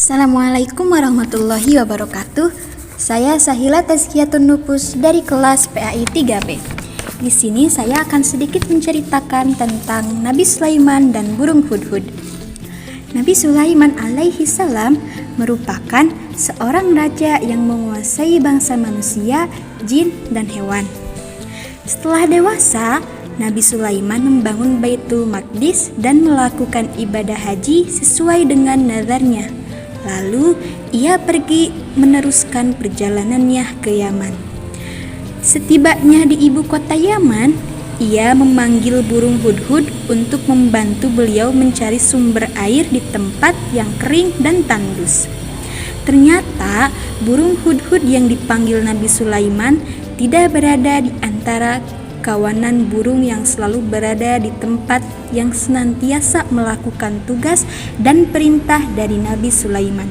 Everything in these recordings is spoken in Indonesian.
Assalamualaikum warahmatullahi wabarakatuh. Saya Sahila Tazkiyatun Nufus dari kelas PAI 3B. Di sini saya akan sedikit menceritakan tentang Nabi Sulaiman dan burung hudhud. Nabi Sulaiman alaihi salam merupakan seorang raja yang menguasai bangsa manusia, jin, dan hewan. Setelah dewasa, Nabi Sulaiman membangun Baitul Maqdis dan melakukan ibadah haji sesuai dengan nazarnya. Lalu ia pergi meneruskan perjalanannya ke Yaman. Setibanya di ibu kota Yaman, ia memanggil burung hudhud untuk membantu beliau mencari sumber air di tempat yang kering dan tandus. Ternyata burung hudhud yang dipanggil Nabi Sulaiman tidak berada di antara kawanan burung yang selalu berada di tempat yang senantiasa melakukan tugas dan perintah dari Nabi Sulaiman.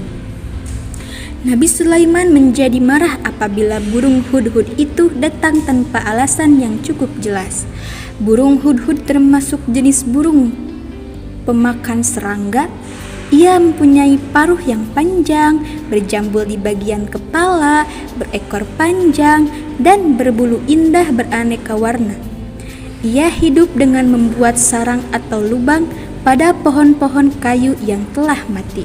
Nabi Sulaiman menjadi marah apabila burung hudhud itu datang tanpa alasan yang cukup jelas. Burung hudhud termasuk jenis burung pemakan serangga. Ia mempunyai paruh yang panjang, berjambul di bagian kepala, berekor panjang, dan berbulu indah beraneka warna. Ia hidup dengan membuat sarang atau lubang pada pohon-pohon kayu yang telah mati.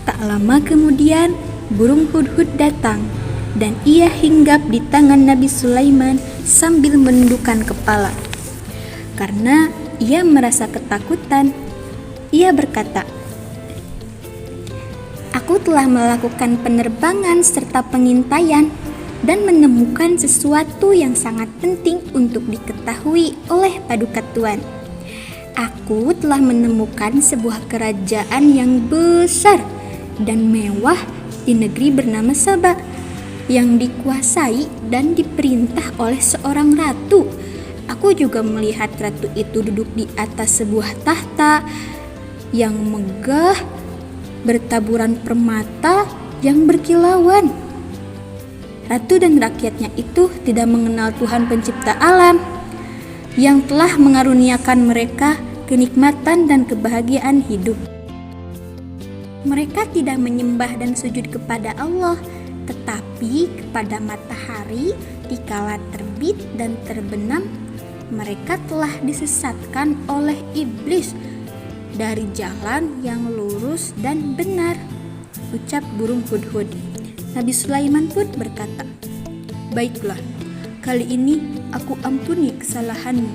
Tak lama kemudian, burung hudhud datang, dan ia hinggap di tangan Nabi Sulaiman sambil menundukkan kepala. Karena ia merasa ketakutan, ia berkata, "Aku telah melakukan penerbangan serta pengintaian dan menemukan sesuatu yang sangat penting untuk diketahui oleh Paduka Tuan. Aku telah menemukan sebuah kerajaan yang besar dan mewah di negeri bernama Saba yang dikuasai dan diperintah oleh seorang ratu. Aku juga melihat ratu itu duduk di atas sebuah tahta yang megah, bertaburan permata yang berkilauan. Ratu dan rakyatnya itu tidak mengenal Tuhan pencipta alam yang telah mengaruniakan mereka kenikmatan dan kebahagiaan hidup. Mereka tidak menyembah dan sujud kepada Allah, tetapi kepada matahari dikala terbit dan terbenam. Mereka telah disesatkan oleh iblis dari jalan yang lurus dan benar," ucap burung hudhud. Nabi Sulaiman pun berkata, "Baiklah, kali ini aku ampuni kesalahanmu,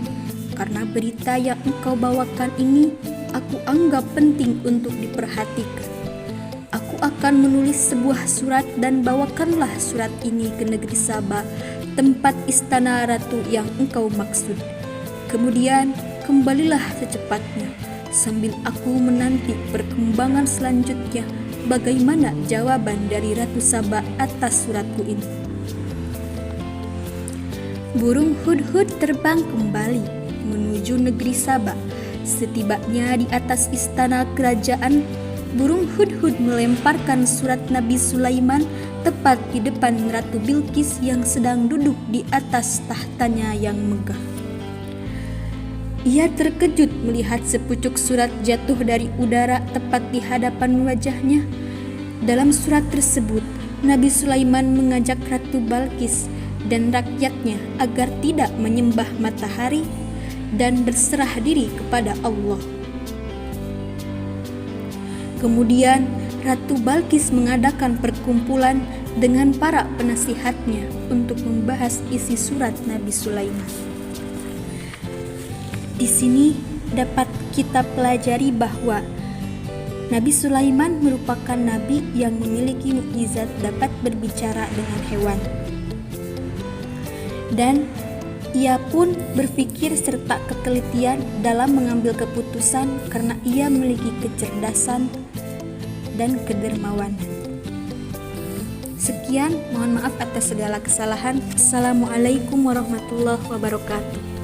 karena berita yang engkau bawakan ini aku anggap penting untuk diperhatikan. Aku akan menulis sebuah surat dan bawakanlah surat ini ke negeri Saba, tempat istana ratu yang engkau maksud. Kemudian kembalilah secepatnya, sambil aku menanti perkembangan selanjutnya bagaimana jawaban dari Ratu Saba atas suratku ini." Burung hudhud terbang kembali menuju negeri Saba. Setibanya di atas istana kerajaan, burung hudhud melemparkan surat Nabi Sulaiman tepat di depan Ratu Bilqis yang sedang duduk di atas tahtanya yang megah. Ia terkejut melihat sepucuk surat jatuh dari udara tepat di hadapan wajahnya. Dalam surat tersebut, Nabi Sulaiman mengajak Ratu Bilqis dan rakyatnya agar tidak menyembah matahari dan berserah diri kepada Allah. Kemudian Ratu Bilqis mengadakan perkumpulan dengan para penasihatnya untuk membahas isi surat Nabi Sulaiman. Di sini dapat kita pelajari bahwa Nabi Sulaiman merupakan nabi yang memiliki mukjizat dapat berbicara dengan hewan. Dan ia pun berpikir serta ketelitian dalam mengambil keputusan karena ia memiliki kecerdasan dan kedermawanan. Sekian, mohon maaf atas segala kesalahan. Assalamualaikum warahmatullahi wabarakatuh.